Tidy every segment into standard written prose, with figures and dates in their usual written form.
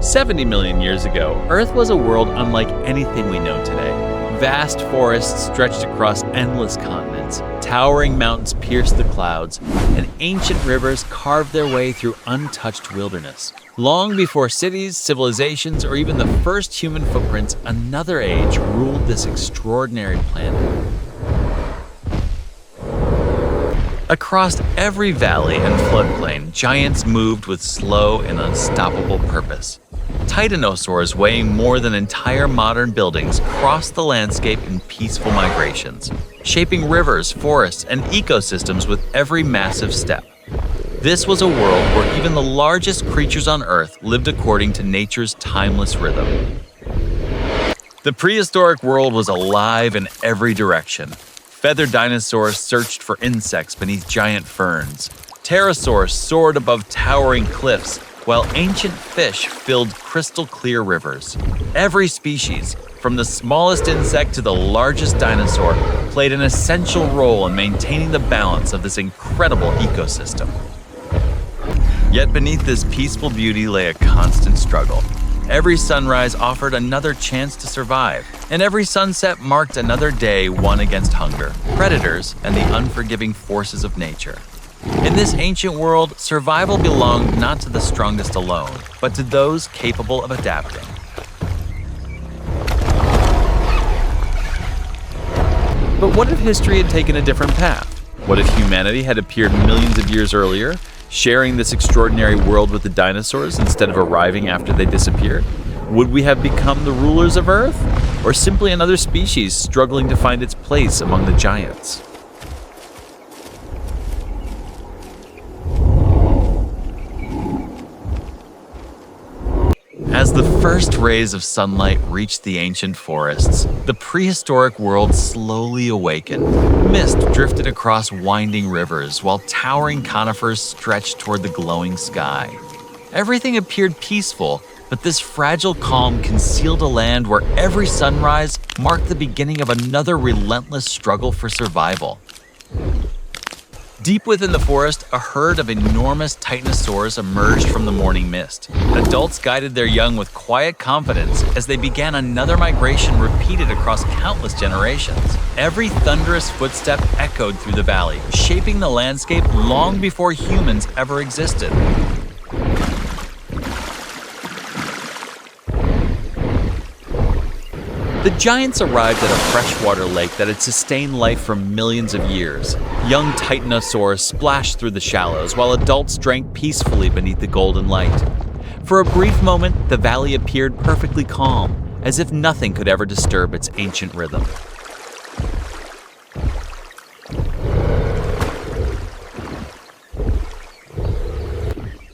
70 million years ago, Earth was a world unlike anything we know today. Vast forests stretched across endless continents, towering mountains pierced the clouds, and ancient rivers carved their way through untouched wilderness. Long before cities, civilizations, or even the first human footprints, another age ruled this extraordinary planet. Across every valley and floodplain, giants moved with slow and unstoppable purpose. Tyrannosaurs, weighing more than entire modern buildings, crossed the landscape in peaceful migrations, shaping rivers, forests, and ecosystems with every massive step. This was a world where even the largest creatures on Earth lived according to nature's timeless rhythm. The prehistoric world was alive in every direction. Feathered dinosaurs searched for insects beneath giant ferns. Pterosaurs soared above towering cliffs, while ancient fish filled crystal-clear rivers. Every species, from the smallest insect to the largest dinosaur, played an essential role in maintaining the balance of this incredible ecosystem. Yet beneath this peaceful beauty lay a constant struggle. Every sunrise offered another chance to survive, and every sunset marked another day won against hunger, predators, and the unforgiving forces of nature. In this ancient world, survival belonged not to the strongest alone, but to those capable of adapting. But what if history had taken a different path? What if humanity had appeared millions of years earlier, sharing this extraordinary world with the dinosaurs instead of arriving after they disappeared? Would we have become the rulers of Earth? Or simply another species struggling to find its place among the giants? As the first rays of sunlight reached the ancient forests, the prehistoric world slowly awakened. Mist drifted across winding rivers, while towering conifers stretched toward the glowing sky. Everything appeared peaceful, but this fragile calm concealed a land where every sunrise marked the beginning of another relentless struggle for survival. Deep within the forest, a herd of enormous Tyrannosaurs emerged from the morning mist. Adults guided their young with quiet confidence as they began another migration repeated across countless generations. Every thunderous footstep echoed through the valley, shaping the landscape long before humans ever existed. The giants arrived at a freshwater lake that had sustained life for millions of years. Young Tyrannosaurs splashed through the shallows, while adults drank peacefully beneath the golden light. For a brief moment, the valley appeared perfectly calm, as if nothing could ever disturb its ancient rhythm.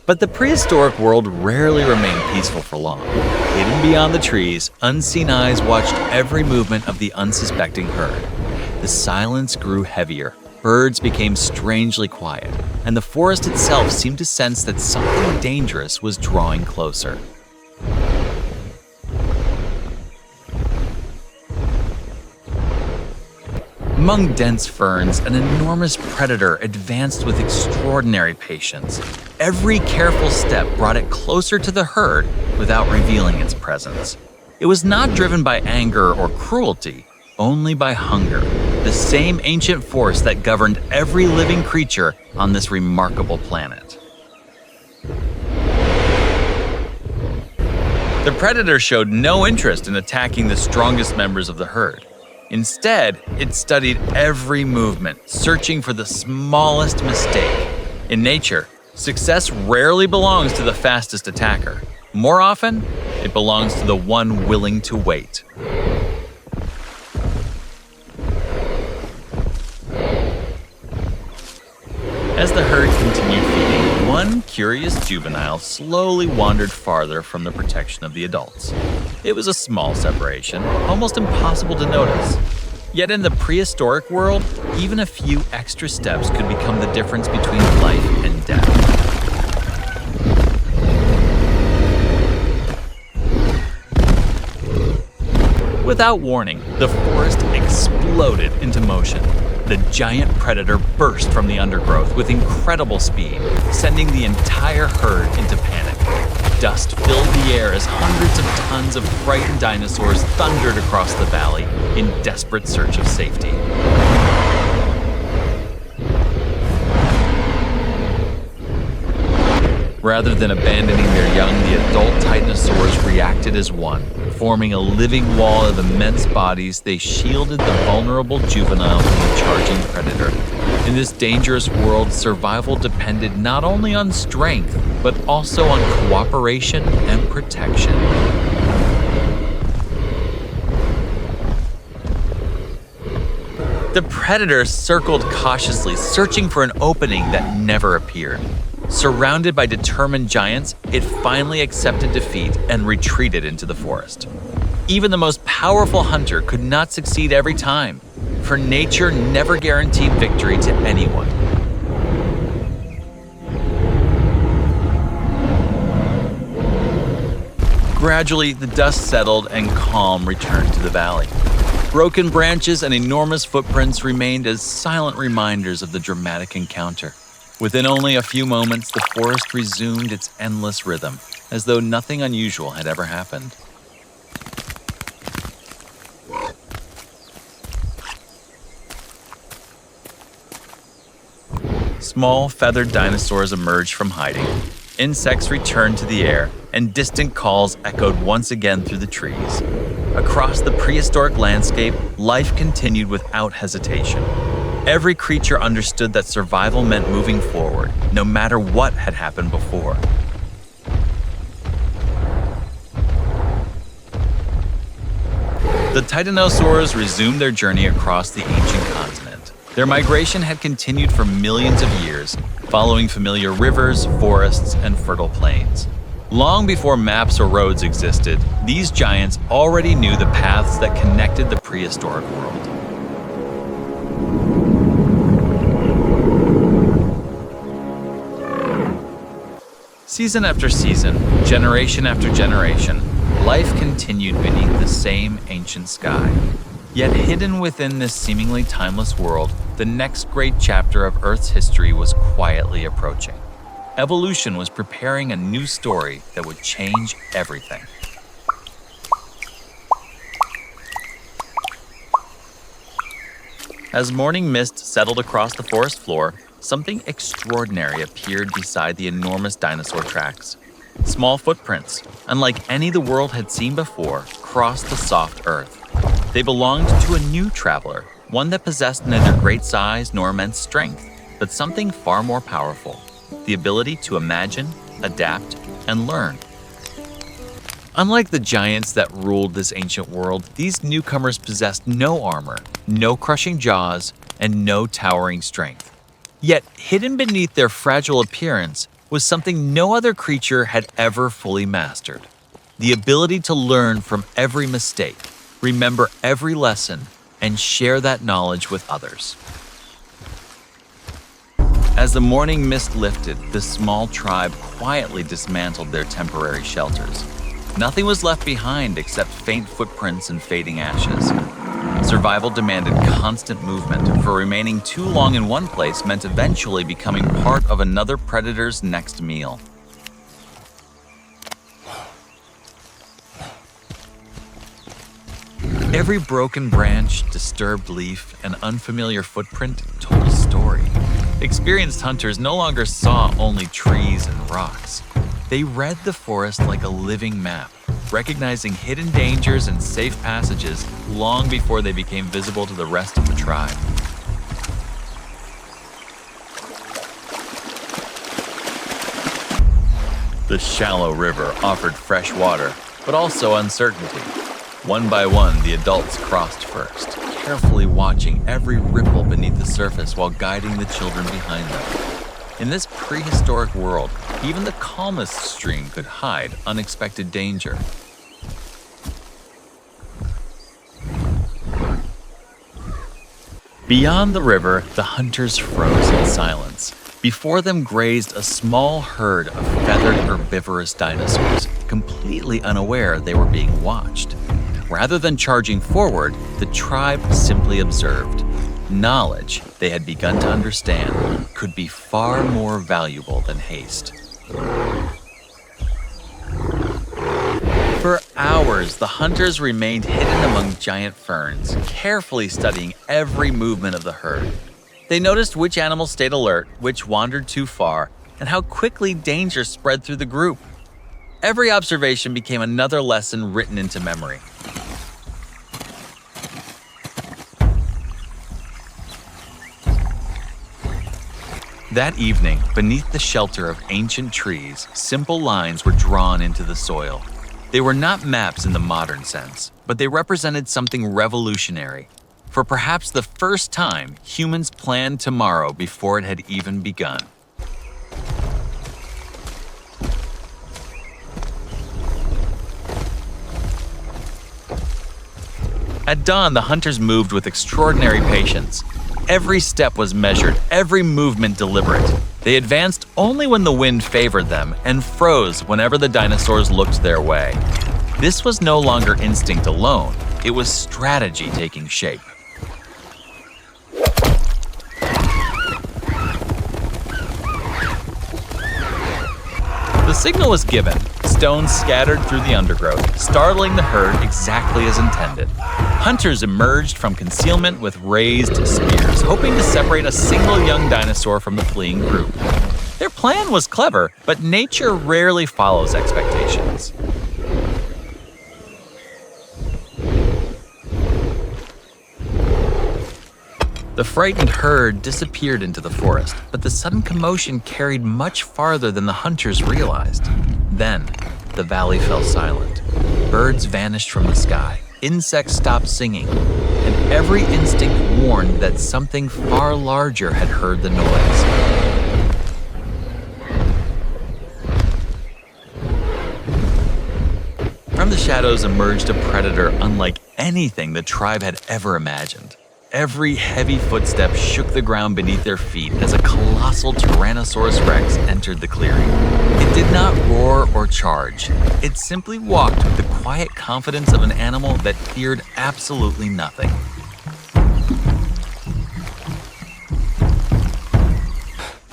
But the prehistoric world rarely remained peaceful for long. Hidden beyond the trees, unseen eyes watched every movement of the unsuspecting herd. The silence grew heavier, birds became strangely quiet, and the forest itself seemed to sense that something dangerous was drawing closer. Among dense ferns, an enormous predator advanced with extraordinary patience. Every careful step brought it closer to the herd without revealing its presence. It was not driven by anger or cruelty, only by hunger, the same ancient force that governed every living creature on this remarkable planet. The predator showed no interest in attacking the strongest members of the herd. Instead, it studied every movement, searching for the smallest mistake. In nature, success rarely belongs to the fastest attacker. More often, it belongs to the one willing to wait. As the herd continued feeding, one curious juvenile slowly wandered farther from the protection of the adults. It was a small separation, almost impossible to notice. Yet in the prehistoric world, even a few extra steps could become the difference between life and death. Without warning, the forest exploded into motion. The giant predator burst from the undergrowth with incredible speed, sending the entire herd into panic. Dust filled the air as hundreds of tons of frightened dinosaurs thundered across the valley in desperate search of safety. Rather than abandoning their young, the adult Tyrannosaurs reacted as one. Forming a living wall of immense bodies, they shielded the vulnerable juvenile from the charging predator. In this dangerous world, survival depended not only on strength, but also on cooperation and protection. The predator circled cautiously, searching for an opening that never appeared. Surrounded by determined giants, it finally accepted defeat and retreated into the forest. Even the most powerful hunter could not succeed every time, for nature never guaranteed victory to anyone. Gradually, the dust settled and calm returned to the valley. Broken branches and enormous footprints remained as silent reminders of the dramatic encounter. Within only a few moments, the forest resumed its endless rhythm, as though nothing unusual had ever happened. Small, feathered dinosaurs emerged from hiding. Insects returned to the air, and distant calls echoed once again through the trees. Across the prehistoric landscape, life continued without hesitation. Every creature understood that survival meant moving forward, no matter what had happened before. The Tyrannosaurs resumed their journey across the ancient continent. Their migration had continued for millions of years, following familiar rivers, forests, and fertile plains. Long before maps or roads existed, these giants already knew the paths that connected the prehistoric world. Season after season, generation after generation, life continued beneath the same ancient sky. Yet hidden within this seemingly timeless world, the next great chapter of Earth's history was quietly approaching. Evolution was preparing a new story that would change everything. As morning mist settled across the forest floor, something extraordinary appeared beside the enormous dinosaur tracks. Small footprints, unlike any the world had seen before, crossed the soft earth. They belonged to a new traveler, one that possessed neither great size nor immense strength, but something far more powerful: the ability to imagine, adapt, and learn. Unlike the giants that ruled this ancient world, these newcomers possessed no armor, no crushing jaws, and no towering strength. Yet, hidden beneath their fragile appearance was something no other creature had ever fully mastered: the ability to learn from every mistake, remember every lesson, and share that knowledge with others. As the morning mist lifted, the small tribe quietly dismantled their temporary shelters. Nothing was left behind except faint footprints and fading ashes. Survival demanded constant movement, for remaining too long in one place meant eventually becoming part of another predator's next meal. Every broken branch, disturbed leaf, and unfamiliar footprint told a story. Experienced hunters no longer saw only trees and rocks. They read the forest like a living map, recognizing hidden dangers and safe passages long before they became visible to the rest of the tribe. The shallow river offered fresh water, but also uncertainty. One by one, the adults crossed first, carefully watching every ripple beneath the surface while guiding the children behind them. In this prehistoric world, even the calmest stream could hide unexpected danger. Beyond the river, the hunters froze in silence. Before them grazed a small herd of feathered herbivorous dinosaurs, completely unaware they were being watched. Rather than charging forward, the tribe simply observed. Knowledge, they had begun to understand, could be far more valuable than haste. For hours, the hunters remained hidden among giant ferns, carefully studying every movement of the herd. They noticed which animals stayed alert, which wandered too far, and how quickly danger spread through the group. Every observation became another lesson written into memory. That evening, beneath the shelter of ancient trees, simple lines were drawn into the soil. They were not maps in the modern sense, but they represented something revolutionary. For perhaps the first time, humans planned tomorrow before it had even begun. At dawn, the hunters moved with extraordinary patience. Every step was measured, every movement deliberate. They advanced only when the wind favored them and froze whenever the dinosaurs looked their way. This was no longer instinct alone, it was strategy taking shape. The signal was given. Stones scattered through the undergrowth, startling the herd exactly as intended. Hunters emerged from concealment with raised spears, hoping to separate a single young dinosaur from the fleeing group. Their plan was clever, but nature rarely follows expectations. The frightened herd disappeared into the forest, but the sudden commotion carried much farther than the hunters realized. Then, the valley fell silent. Birds vanished from the sky, insects stopped singing, and every instinct warned that something far larger had heard the noise. From the shadows emerged a predator unlike anything the tribe had ever imagined. Every heavy footstep shook the ground beneath their feet as a colossal Tyrannosaurus rex entered the clearing. It did not roar or charge. It simply walked with the quiet confidence of an animal that feared absolutely nothing.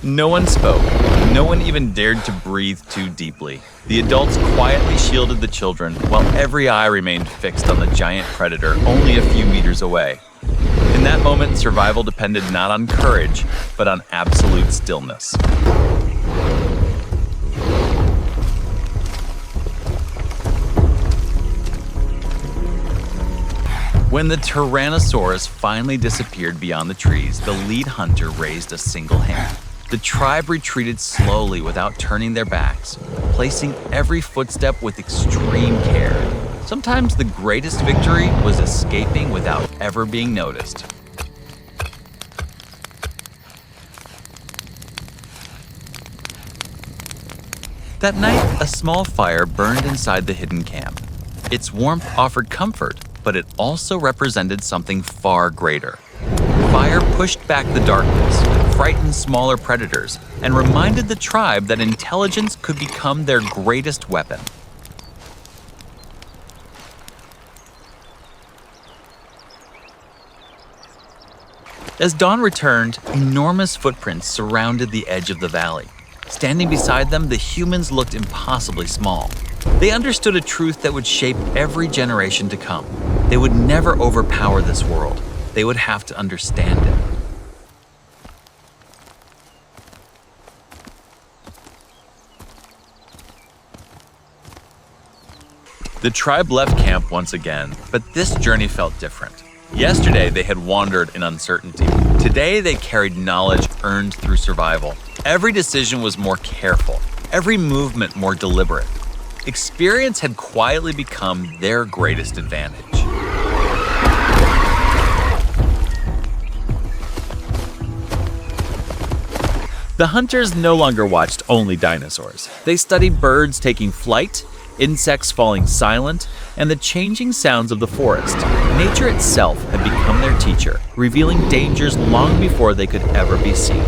No one spoke. No one even dared to breathe too deeply. The adults quietly shielded the children, while every eye remained fixed on the giant predator only a few meters away. In that moment, survival depended not on courage, but on absolute stillness. When the Tyrannosaurus finally disappeared beyond the trees, the lead hunter raised a single hand. The tribe retreated slowly without turning their backs, placing every footstep with extreme care. Sometimes the greatest victory was escaping without ever being noticed. That night, a small fire burned inside the hidden camp. Its warmth offered comfort, but it also represented something far greater. Fire pushed back the darkness, frightened smaller predators, and reminded the tribe that intelligence could become their greatest weapon. As dawn returned, enormous footprints surrounded the edge of the valley. Standing beside them, the humans looked impossibly small. They understood a truth that would shape every generation to come. They would never overpower this world. They would have to understand it. The tribe left camp once again, but this journey felt different. Yesterday, they had wandered in uncertainty. Today, they carried knowledge earned through survival. Every decision was more careful, every movement more deliberate. Experience had quietly become their greatest advantage. The hunters no longer watched only dinosaurs. They studied birds taking flight, insects falling silent, and the changing sounds of the forest. Nature itself had become their teacher, revealing dangers long before they could ever be seen.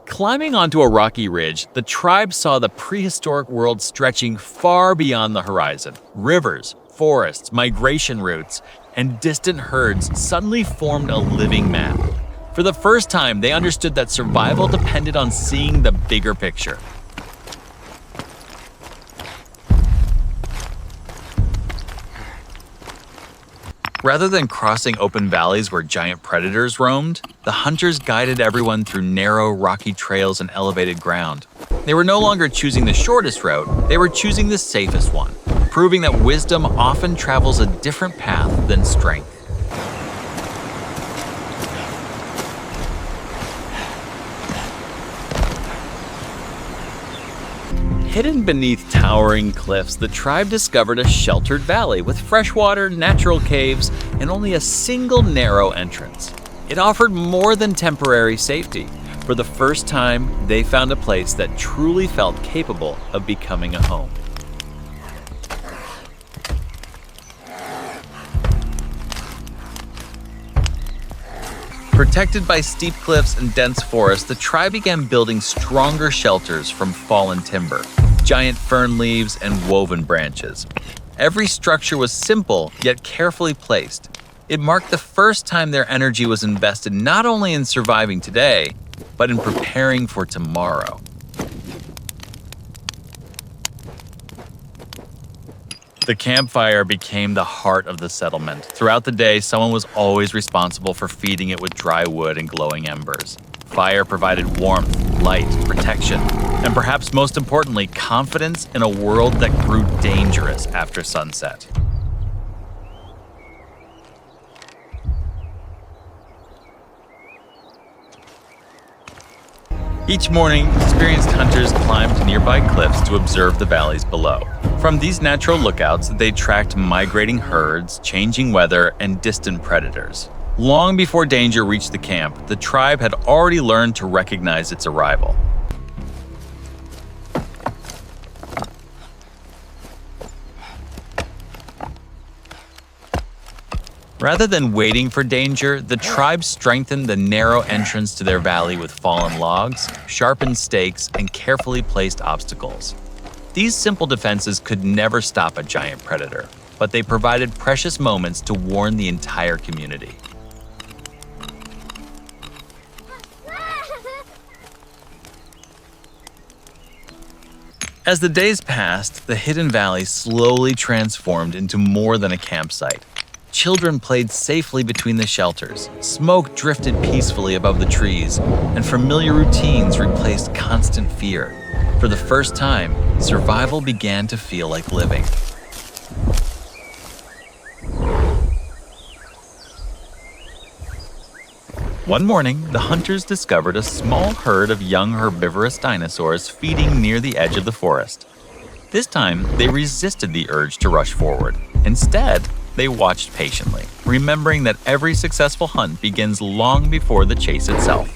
Climbing onto a rocky ridge, the tribe saw the prehistoric world stretching far beyond the horizon. Rivers, forests, migration routes, and distant herds suddenly formed a living map. For the first time, they understood that survival depended on seeing the bigger picture. Rather than crossing open valleys where giant predators roamed, the hunters guided everyone through narrow, rocky trails and elevated ground. They were no longer choosing the shortest route, they were choosing the safest one, proving that wisdom often travels a different path than strength. Hidden beneath towering cliffs, the tribe discovered a sheltered valley with fresh water, natural caves, and only a single narrow entrance. It offered more than temporary safety. For the first time, they found a place that truly felt capable of becoming a home. Protected by steep cliffs and dense forests, the tribe began building stronger shelters from fallen timber, giant fern leaves, and woven branches. Every structure was simple, yet carefully placed. It marked the first time their energy was invested not only in surviving today, but in preparing for tomorrow. The campfire became the heart of the settlement. Throughout the day, someone was always responsible for feeding it with dry wood and glowing embers. Fire provided warmth, light, protection, and perhaps most importantly, confidence in a world that grew dangerous after sunset. Each morning, experienced hunters climbed nearby cliffs to observe the valleys below. From these natural lookouts, they tracked migrating herds, changing weather, and distant predators. Long before danger reached the camp, the tribe had already learned to recognize its arrival. Rather than waiting for danger, the tribe strengthened the narrow entrance to their valley with fallen logs, sharpened stakes, and carefully placed obstacles. These simple defenses could never stop a giant predator, but they provided precious moments to warn the entire community. As the days passed, the hidden valley slowly transformed into more than a campsite. Children played safely between the shelters, smoke drifted peacefully above the trees, and familiar routines replaced constant fear. For the first time, survival began to feel like living. One morning, the hunters discovered a small herd of young herbivorous dinosaurs feeding near the edge of the forest. This time, they resisted the urge to rush forward. Instead, they watched patiently, remembering that every successful hunt begins long before the chase itself.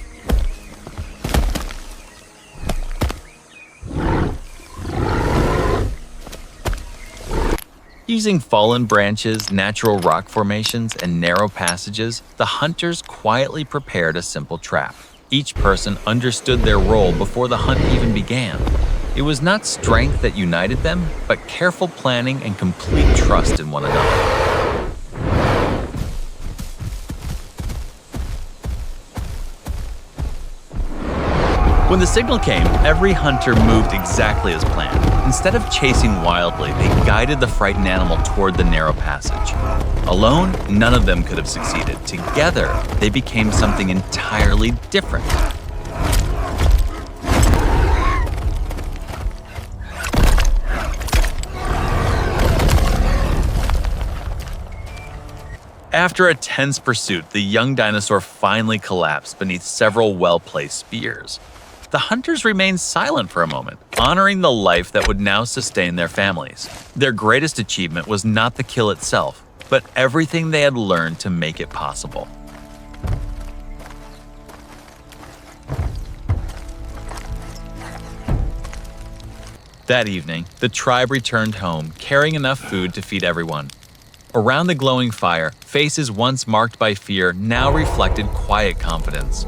Using fallen branches, natural rock formations, and narrow passages, the hunters quietly prepared a simple trap. Each person understood their role before the hunt even began. It was not strength that united them, but careful planning and complete trust in one another. When the signal came, every hunter moved exactly as planned. Instead of chasing wildly, they guided the frightened animal toward the narrow passage. Alone, none of them could have succeeded. Together, they became something entirely different. After a tense pursuit, the young dinosaur finally collapsed beneath several well-placed spears. The hunters remained silent for a moment, honoring the life that would now sustain their families. Their greatest achievement was not the kill itself, but everything they had learned to make it possible. That evening, the tribe returned home, carrying enough food to feed everyone. Around the glowing fire, faces once marked by fear now reflected quiet confidence.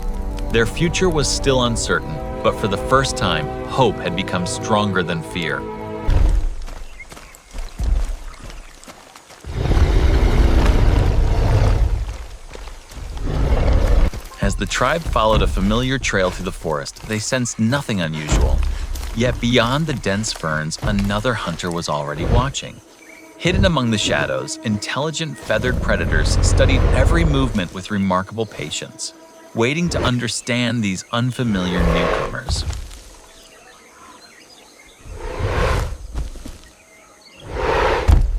Their future was still uncertain, but for the first time, hope had become stronger than fear. As the tribe followed a familiar trail through the forest, they sensed nothing unusual. Yet beyond the dense ferns, another hunter was already watching. Hidden among the shadows, intelligent feathered predators studied every movement with remarkable patience, waiting to understand these unfamiliar newcomers.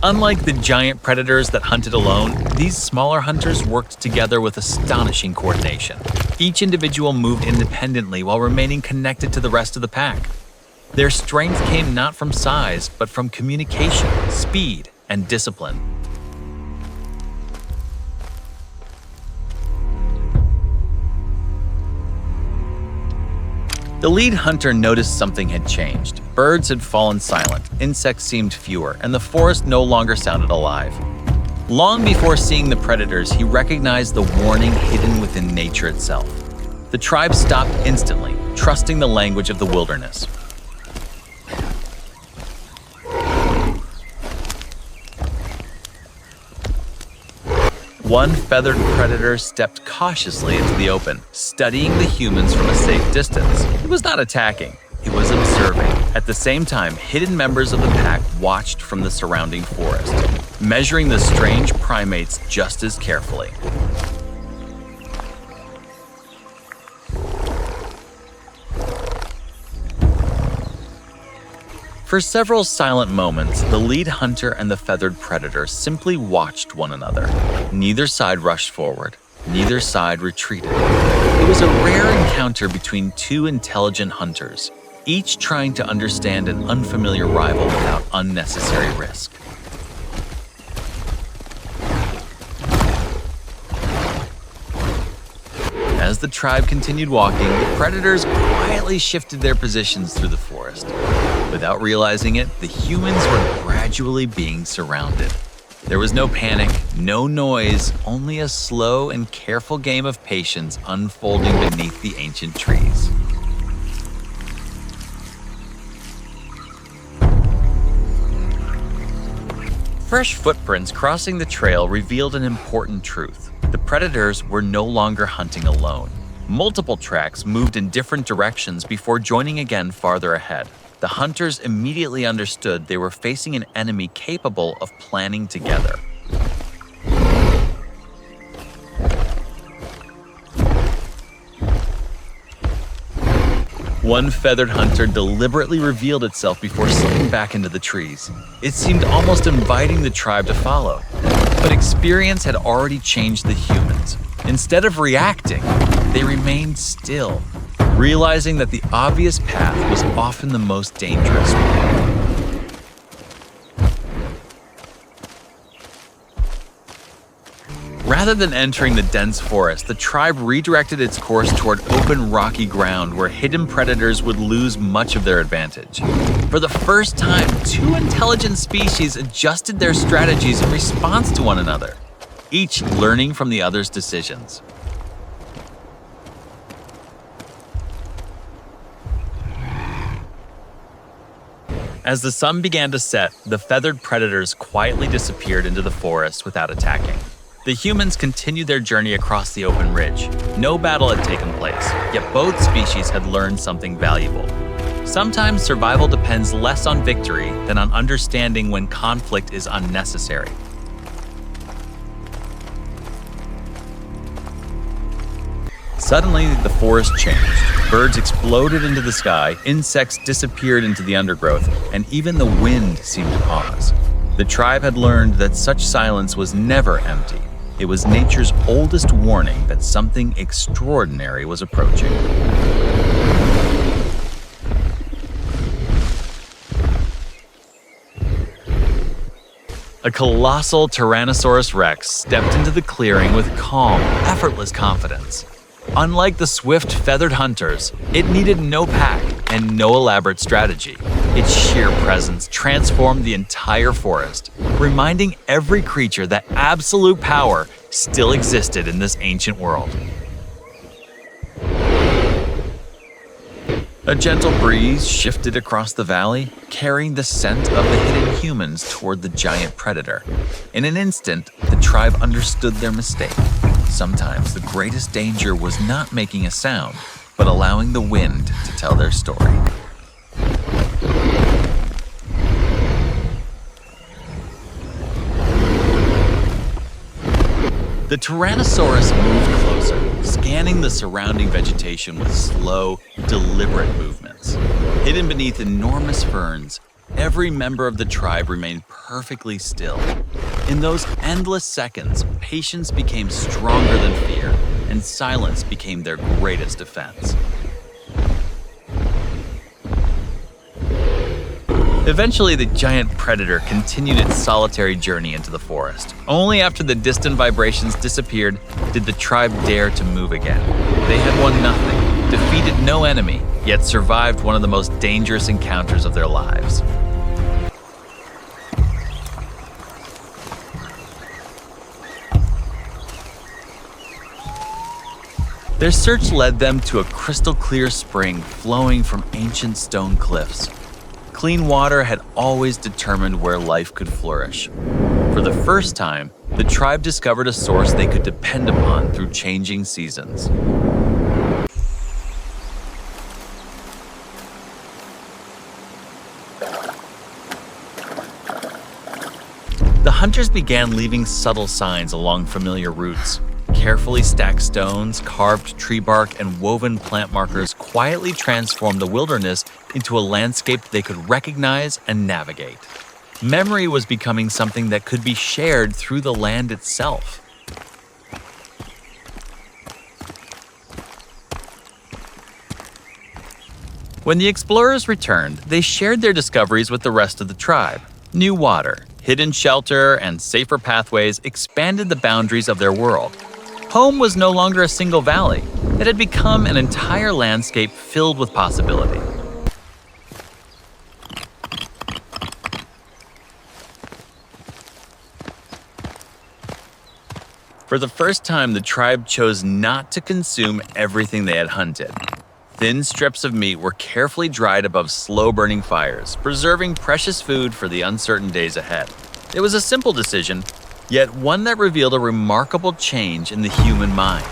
Unlike the giant predators that hunted alone, these smaller hunters worked together with astonishing coordination. Each individual moved independently while remaining connected to the rest of the pack. Their strength came not from size, but from communication, speed, and discipline. The lead hunter noticed something had changed. Birds had fallen silent, insects seemed fewer, and the forest no longer sounded alive. Long before seeing the predators, he recognized the warning hidden within nature itself. The tribe stopped instantly, trusting the language of the wilderness. One feathered predator stepped cautiously into the open, studying the humans from a safe distance. It was not attacking, it was observing. At the same time, hidden members of the pack watched from the surrounding forest, measuring the strange primates just as carefully. For several silent moments, the lead hunter and the feathered predator simply watched one another. Neither side rushed forward. Neither side retreated. It was a rare encounter between two intelligent hunters, each trying to understand an unfamiliar rival without unnecessary risk. As the tribe continued walking, the predators quietly shifted their positions through the forest. Without realizing it, the humans were gradually being surrounded. There was no panic, no noise, only a slow and careful game of patience unfolding beneath the ancient trees. Fresh footprints crossing the trail revealed an important truth. The predators were no longer hunting alone. Multiple tracks moved in different directions before joining again farther ahead. The hunters immediately understood they were facing an enemy capable of planning together. One feathered hunter deliberately revealed itself before slipping back into the trees. It seemed almost inviting the tribe to follow. But experience had already changed the humans. Instead of reacting, they remained still, realizing that the obvious path was often the most dangerous one. Rather than entering the dense forest, the tribe redirected its course toward open rocky ground where hidden predators would lose much of their advantage. For the first time, two intelligent species adjusted their strategies in response to one another, each learning from the other's decisions. As the sun began to set, the feathered predators quietly disappeared into the forest without attacking. The humans continued their journey across the open ridge. No battle had taken place, yet both species had learned something valuable. Sometimes survival depends less on victory than on understanding when conflict is unnecessary. Suddenly, the forest changed. Birds exploded into the sky, insects disappeared into the undergrowth, and even the wind seemed to pause. The tribe had learned that such silence was never empty. It was nature's oldest warning that something extraordinary was approaching. A colossal Tyrannosaurus rex stepped into the clearing with calm, effortless confidence. Unlike the swift, feathered hunters, it needed no pack and no elaborate strategy. Its sheer presence transformed the entire forest, reminding every creature that absolute power still existed in this ancient world. A gentle breeze shifted across the valley, carrying the scent of the hidden humans toward the giant predator. In an instant, the tribe understood their mistake. Sometimes the greatest danger was not making a sound, but allowing the wind to tell their story. The Tyrannosaurus moved closer, scanning the surrounding vegetation with slow, deliberate movements. Hidden beneath enormous ferns, every member of the tribe remained perfectly still. In those endless seconds, patience became stronger than fear, and silence became their greatest defense. Eventually, the giant predator continued its solitary journey into the forest. Only after the distant vibrations disappeared did the tribe dare to move again. They had won nothing, defeated no enemy, yet survived one of the most dangerous encounters of their lives. Their search led them to a crystal-clear spring flowing from ancient stone cliffs. Clean water had always determined where life could flourish. For the first time, the tribe discovered a source they could depend upon through changing seasons. The hunters began leaving subtle signs along familiar routes. Carefully stacked stones, carved tree bark, and woven plant markers quietly transformed the wilderness into a landscape they could recognize and navigate. Memory was becoming something that could be shared through the land itself. When the explorers returned, they shared their discoveries with the rest of the tribe. New water, hidden shelter, and safer pathways expanded the boundaries of their world. Home was no longer a single valley. It had become an entire landscape filled with possibility. For the first time, the tribe chose not to consume everything they had hunted. Thin strips of meat were carefully dried above slow-burning fires, preserving precious food for the uncertain days ahead. It was a simple decision, yet one that revealed a remarkable change in the human mind.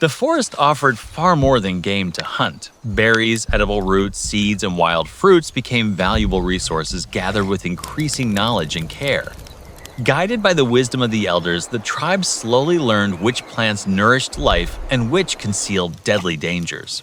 The forest offered far more than game to hunt. Berries, edible roots, seeds, and wild fruits became valuable resources gathered with increasing knowledge and care. Guided by the wisdom of the elders, the tribe slowly learned which plants nourished life and which concealed deadly dangers.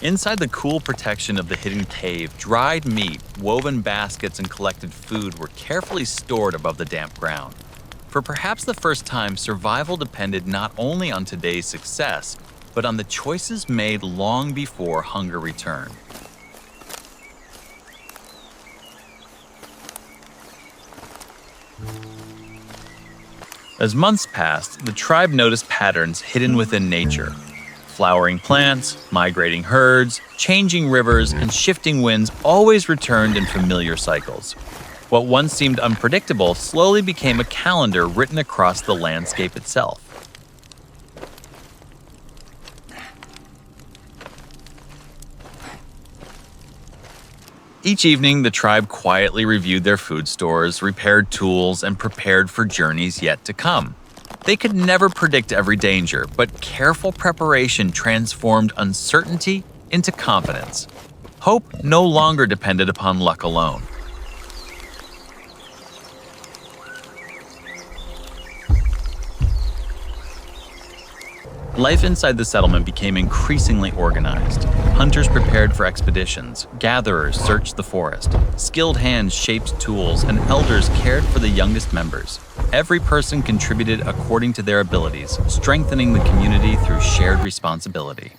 Inside the cool protection of the hidden cave, dried meat, woven baskets, and collected food were carefully stored above the damp ground. For perhaps the first time, survival depended not only on today's success, but on the choices made long before hunger returned. As months passed, the tribe noticed patterns hidden within nature. Flowering plants, migrating herds, changing rivers, and shifting winds always returned in familiar cycles. What once seemed unpredictable slowly became a calendar written across the landscape itself. Each evening, the tribe quietly reviewed their food stores, repaired tools, and prepared for journeys yet to come. They could never predict every danger, but careful preparation transformed uncertainty into confidence. Hope no longer depended upon luck alone. Life inside the settlement became increasingly organized. Hunters prepared for expeditions, gatherers searched the forest, skilled hands shaped tools, and elders cared for the youngest members. Every person contributed according to their abilities, strengthening the community through shared responsibility.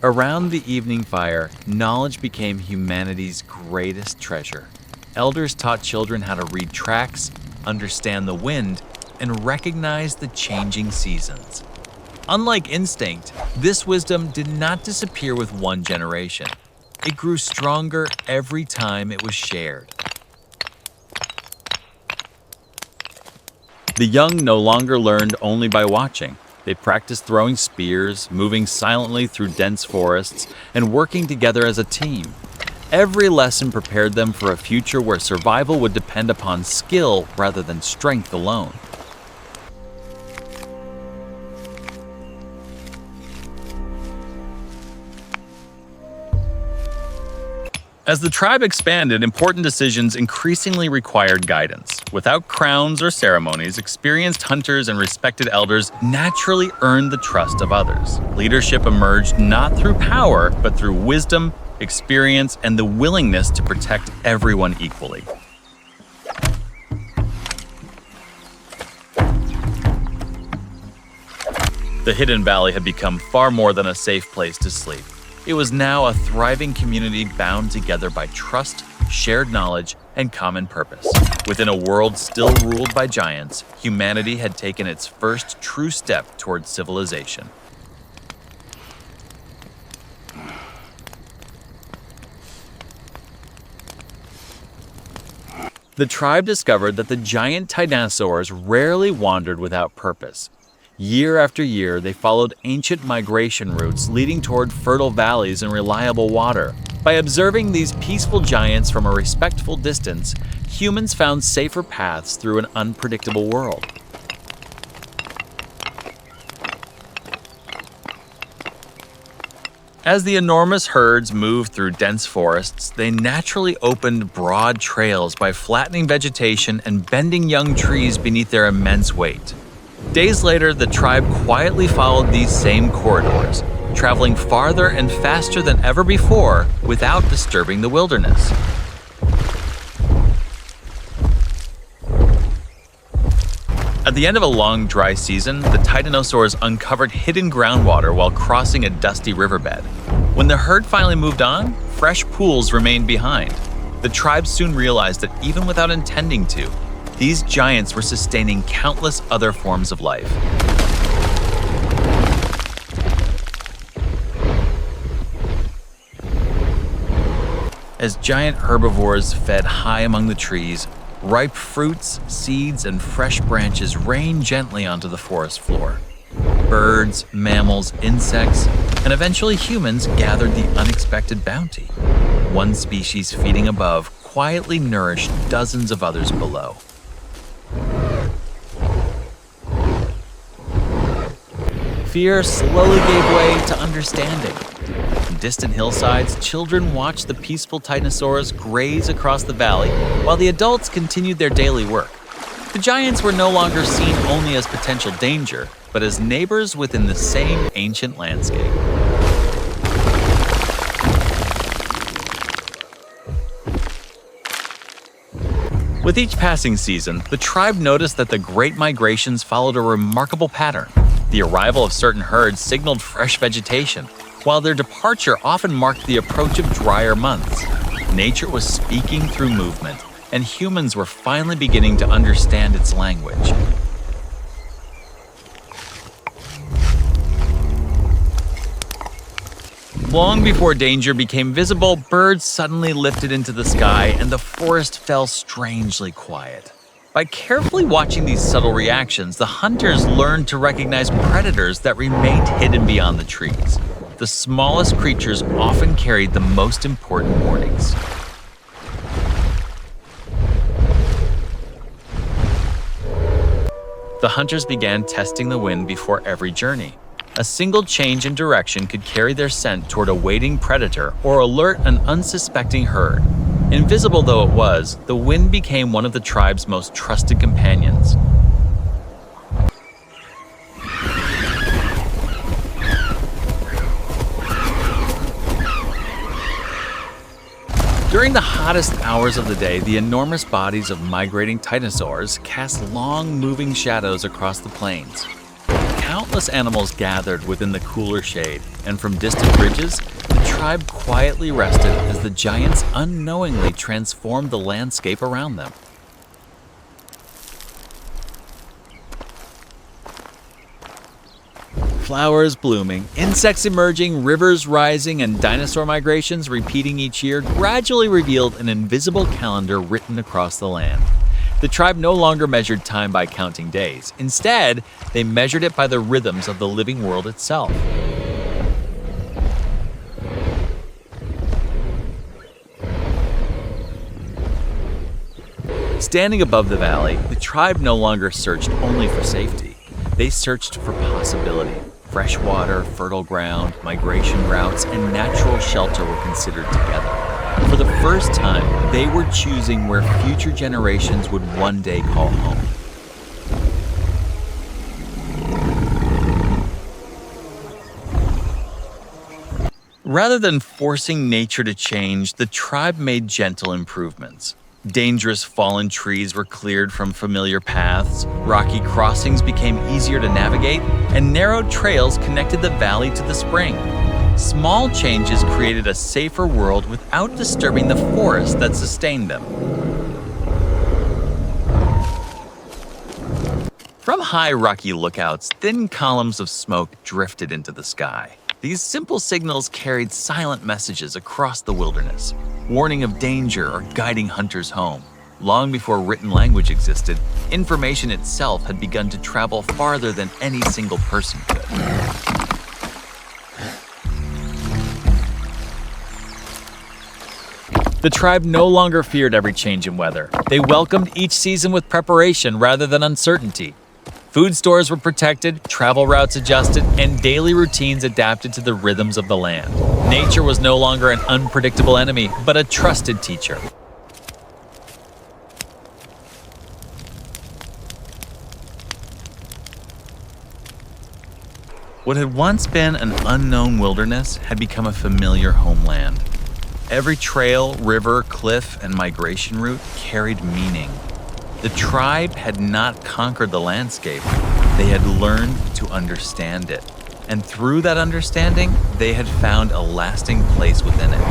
Around the evening fire, knowledge became humanity's greatest treasure. Elders taught children how to read tracks, understand the wind, and recognize the changing seasons. Unlike instinct, this wisdom did not disappear with one generation. It grew stronger every time it was shared. The young no longer learned only by watching. They practiced throwing spears, moving silently through dense forests, and working together as a team. Every lesson prepared them for a future where survival would depend upon skill rather than strength alone. As the tribe expanded, important decisions increasingly required guidance. Without crowns or ceremonies, experienced hunters and respected elders naturally earned the trust of others. Leadership emerged not through power, but through wisdom, experience, and the willingness to protect everyone equally. The Hidden Valley had become far more than a safe place to sleep. It was now a thriving community bound together by trust, shared knowledge, and common purpose. Within a world still ruled by giants, humanity had taken its first true step towards civilization. The tribe discovered that the giant Tyrannosaurs rarely wandered without purpose. Year after year, they followed ancient migration routes leading toward fertile valleys and reliable water. By observing these peaceful giants from a respectful distance, humans found safer paths through an unpredictable world. As the enormous herds moved through dense forests, they naturally opened broad trails by flattening vegetation and bending young trees beneath their immense weight. Days later, the tribe quietly followed these same corridors, traveling farther and faster than ever before without disturbing the wilderness. At the end of a long dry season, the Tyrannosaurs uncovered hidden groundwater while crossing a dusty riverbed. When the herd finally moved on, fresh pools remained behind. The tribe soon realized that even without intending to, these giants were sustaining countless other forms of life. As giant herbivores fed high among the trees, ripe fruits, seeds, and fresh branches rained gently onto the forest floor. Birds, mammals, insects, and eventually humans gathered the unexpected bounty. One species feeding above quietly nourished dozens of others below. Fear slowly gave way to understanding. From distant hillsides, children watched the peaceful Tyrannosaurus graze across the valley while the adults continued their daily work. The giants were no longer seen only as potential danger, but as neighbors within the same ancient landscape. With each passing season, the tribe noticed that the great migrations followed a remarkable pattern. The arrival of certain herds signaled fresh vegetation, while their departure often marked the approach of drier months. Nature was speaking through movement, and humans were finally beginning to understand its language. Long before danger became visible, birds suddenly lifted into the sky and the forest fell strangely quiet. By carefully watching these subtle reactions, the hunters learned to recognize predators that remained hidden beyond the trees. The smallest creatures often carried the most important warnings. The hunters began testing the wind before every journey. A single change in direction could carry their scent toward a waiting predator or alert an unsuspecting herd. Invisible though it was, the wind became one of the tribe's most trusted companions. During the hottest hours of the day, the enormous bodies of migrating Tyrannosaurs cast long, moving shadows across the plains. Countless animals gathered within the cooler shade, and from distant ridges, the tribe quietly rested as the giants unknowingly transformed the landscape around them. Flowers blooming, insects emerging, rivers rising, and dinosaur migrations repeating each year gradually revealed an invisible calendar written across the land. The tribe no longer measured time by counting days. Instead, they measured it by the rhythms of the living world itself. Standing above the valley, the tribe no longer searched only for safety. They searched for possibility. Fresh water, fertile ground, migration routes, and natural shelter were considered together. For the first time, they were choosing where future generations would one day call home. Rather than forcing nature to change, the tribe made gentle improvements. Dangerous fallen trees were cleared from familiar paths, rocky crossings became easier to navigate, and narrow trails connected the valley to the spring. Small changes created a safer world without disturbing the forest that sustained them. From high rocky lookouts, thin columns of smoke drifted into the sky. These simple signals carried silent messages across the wilderness, warning of danger or guiding hunters home. Long before written language existed, information itself had begun to travel farther than any single person could. The tribe no longer feared every change in weather. They welcomed each season with preparation rather than uncertainty. Food stores were protected, travel routes adjusted, and daily routines adapted to the rhythms of the land. Nature was no longer an unpredictable enemy, but a trusted teacher. What had once been an unknown wilderness had become a familiar homeland. Every trail, river, cliff, and migration route carried meaning. The tribe had not conquered the landscape. They had learned to understand it. And through that understanding, they had found a lasting place within it.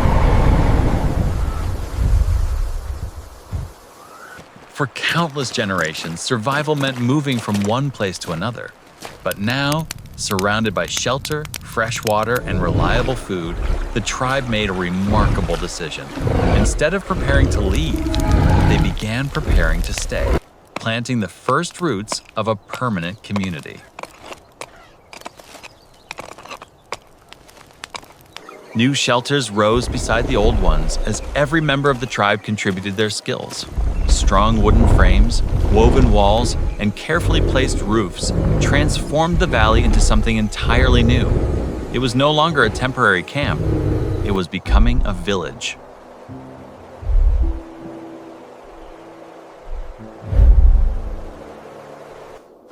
For countless generations, survival meant moving from one place to another. But now, surrounded by shelter, fresh water, and reliable food, the tribe made a remarkable decision. Instead of preparing to leave, they began preparing to stay, planting the first roots of a permanent community. New shelters rose beside the old ones as every member of the tribe contributed their skills. Strong wooden frames, woven walls, and carefully placed roofs transformed the valley into something entirely new. It was no longer a temporary camp. It was becoming a village.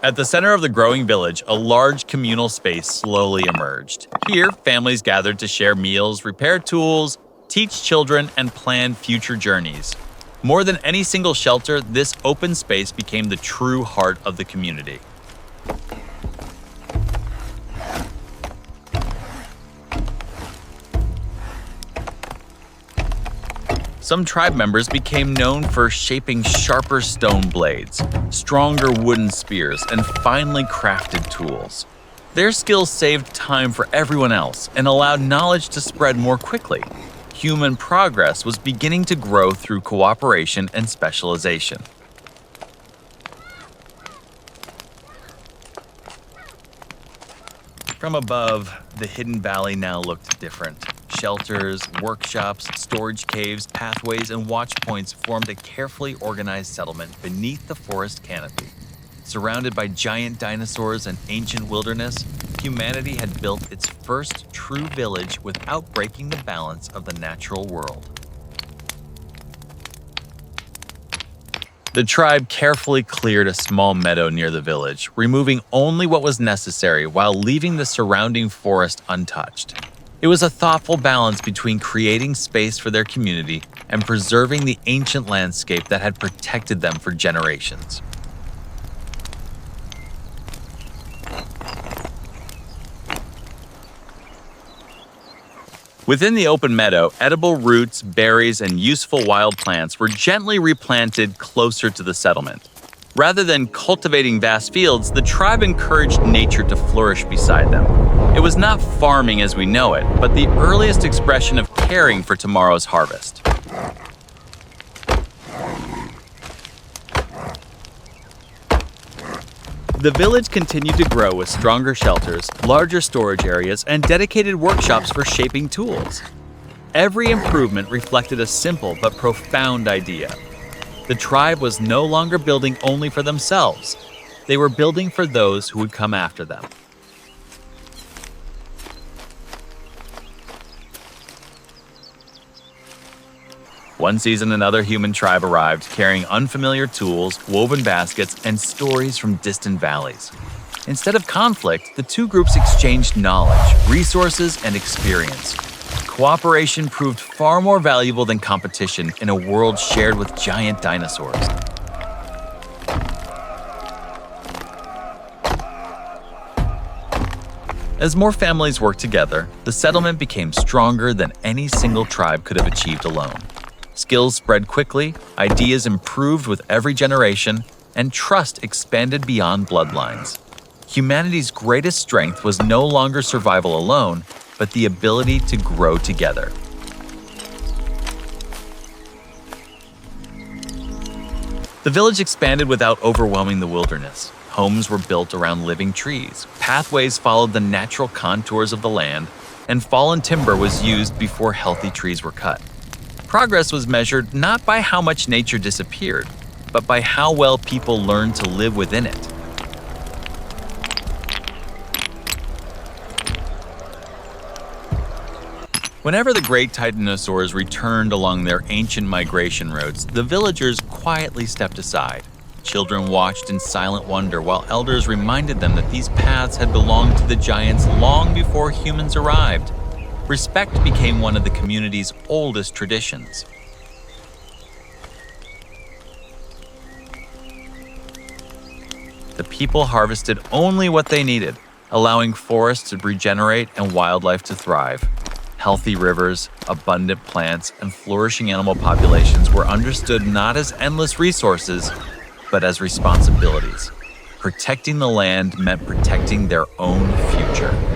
At the center of the growing village, a large communal space slowly emerged. Here, families gathered to share meals, repair tools, teach children, and plan future journeys. More than any single shelter, this open space became the true heart of the community. Some tribe members became known for shaping sharper stone blades, stronger wooden spears, and finely crafted tools. Their skills saved time for everyone else and allowed knowledge to spread more quickly. Human progress was beginning to grow through cooperation and specialization. From above, the hidden valley now looked different. Shelters, workshops, storage caves, pathways, and watch points formed a carefully organized settlement beneath the forest canopy. Surrounded by giant dinosaurs and ancient wilderness, humanity had built its first true village without breaking the balance of the natural world. The tribe carefully cleared a small meadow near the village, removing only what was necessary while leaving the surrounding forest untouched. It was a thoughtful balance between creating space for their community and preserving the ancient landscape that had protected them for generations. Within the open meadow, edible roots, berries, and useful wild plants were gently replanted closer to the settlement. Rather than cultivating vast fields, the tribe encouraged nature to flourish beside them. It was not farming as we know it, but the earliest expression of caring for tomorrow's harvest. The village continued to grow with stronger shelters, larger storage areas, and dedicated workshops for shaping tools. Every improvement reflected a simple but profound idea. The tribe was no longer building only for themselves. They were building for those who would come after them. One season, another human tribe arrived, carrying unfamiliar tools, woven baskets, and stories from distant valleys. Instead of conflict, the two groups exchanged knowledge, resources, and experience. Cooperation proved far more valuable than competition in a world shared with giant dinosaurs. As more families worked together, the settlement became stronger than any single tribe could have achieved alone. Skills spread quickly, ideas improved with every generation, and trust expanded beyond bloodlines. Humanity's greatest strength was no longer survival alone, but the ability to grow together. The village expanded without overwhelming the wilderness. Homes were built around living trees, pathways followed the natural contours of the land, and fallen timber was used before healthy trees were cut. Progress was measured not by how much nature disappeared, but by how well people learned to live within it. Whenever the great Tyrannosaurs returned along their ancient migration routes, the villagers quietly stepped aside. Children watched in silent wonder while elders reminded them that these paths had belonged to the giants long before humans arrived. Respect became one of the community's oldest traditions. The people harvested only what they needed, allowing forests to regenerate and wildlife to thrive. Healthy rivers, abundant plants, and flourishing animal populations were understood not as endless resources, but as responsibilities. Protecting the land meant protecting their own future.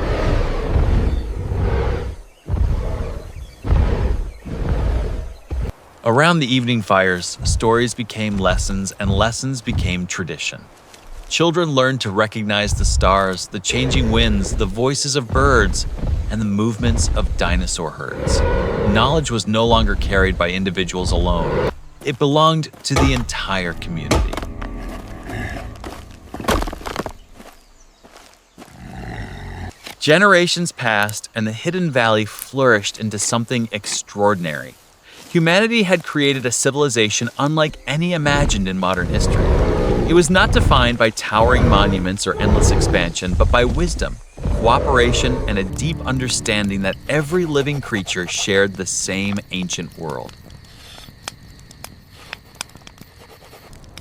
Around the evening fires, stories became lessons and lessons became tradition. Children learned to recognize the stars, the changing winds, the voices of birds, and the movements of dinosaur herds. Knowledge was no longer carried by individuals alone. It belonged to the entire community. Generations passed, and the Hidden Valley flourished into something extraordinary. Humanity had created a civilization unlike any imagined in modern history. It was not defined by towering monuments or endless expansion, but by wisdom, cooperation, and a deep understanding that every living creature shared the same ancient world.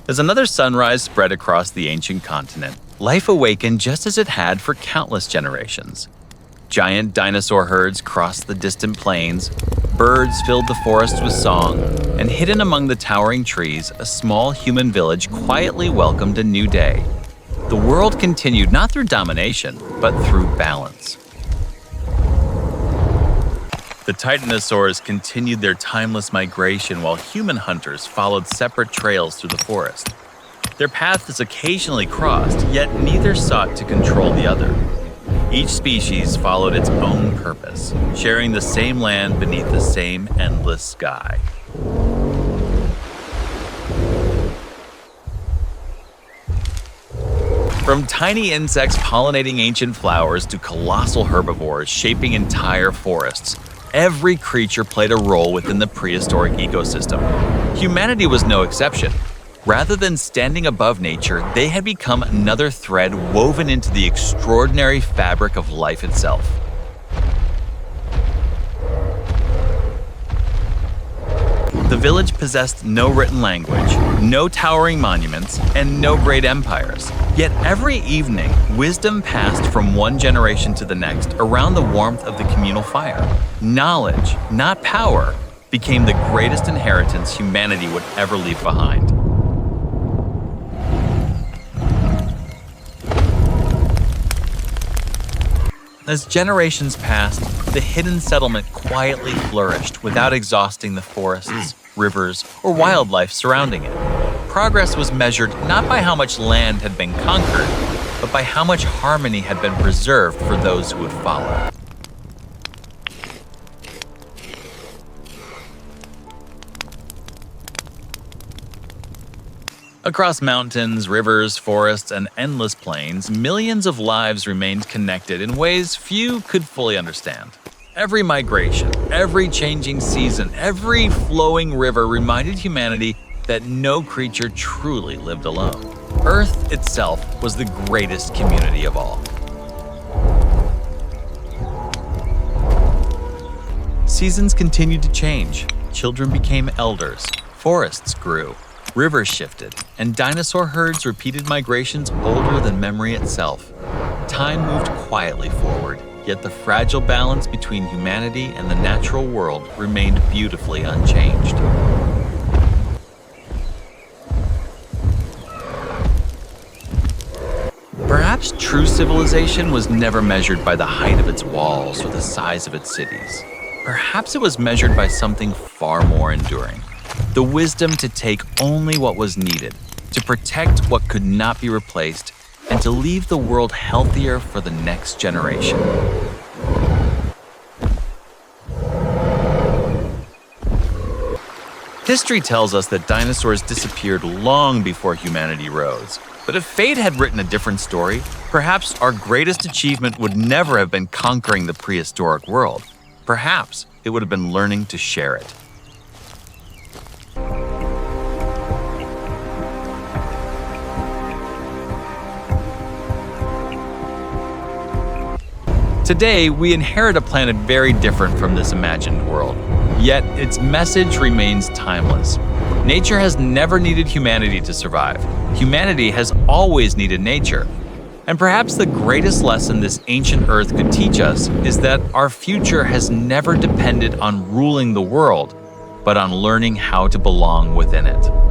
As another sunrise spread across the ancient continent, life awakened just as it had for countless generations. Giant dinosaur herds crossed the distant plains, birds filled the forests with song, and hidden among the towering trees, a small human village quietly welcomed a new day. The world continued not through domination, but through balance. The Tyrannosaurs continued their timeless migration while human hunters followed separate trails through the forest. Their paths occasionally crossed, yet neither sought to control the other. Each species followed its own purpose, sharing the same land beneath the same endless sky. From tiny insects pollinating ancient flowers to colossal herbivores shaping entire forests, every creature played a role within the prehistoric ecosystem. Humanity was no exception. Rather than standing above nature, they had become another thread woven into the extraordinary fabric of life itself. The village possessed no written language, no towering monuments, and no great empires. Yet every evening, wisdom passed from one generation to the next around the warmth of the communal fire. Knowledge, not power, became the greatest inheritance humanity would ever leave behind. As generations passed, the hidden settlement quietly flourished without exhausting the forests, rivers, or wildlife surrounding it. Progress was measured not by how much land had been conquered, but by how much harmony had been preserved for those who would follow. Across mountains, rivers, forests, and endless plains, millions of lives remained connected in ways few could fully understand. Every migration, every changing season, every flowing river reminded humanity that no creature truly lived alone. Earth itself was the greatest community of all. Seasons continued to change. Children became elders. Forests grew. Rivers shifted, and dinosaur herds repeated migrations older than memory itself. Time moved quietly forward, yet the fragile balance between humanity and the natural world remained beautifully unchanged. Perhaps true civilization was never measured by the height of its walls or the size of its cities. Perhaps it was measured by something far more enduring. The wisdom to take only what was needed, to protect what could not be replaced, and to leave the world healthier for the next generation. History tells us that dinosaurs disappeared long before humanity rose. But if fate had written a different story, perhaps our greatest achievement would never have been conquering the prehistoric world. Perhaps it would have been learning to share it. Today, we inherit a planet very different from this imagined world, yet its message remains timeless. Nature has never needed humanity to survive. Humanity has always needed nature. And perhaps the greatest lesson this ancient Earth could teach us is that our future has never depended on ruling the world, but on learning how to belong within it.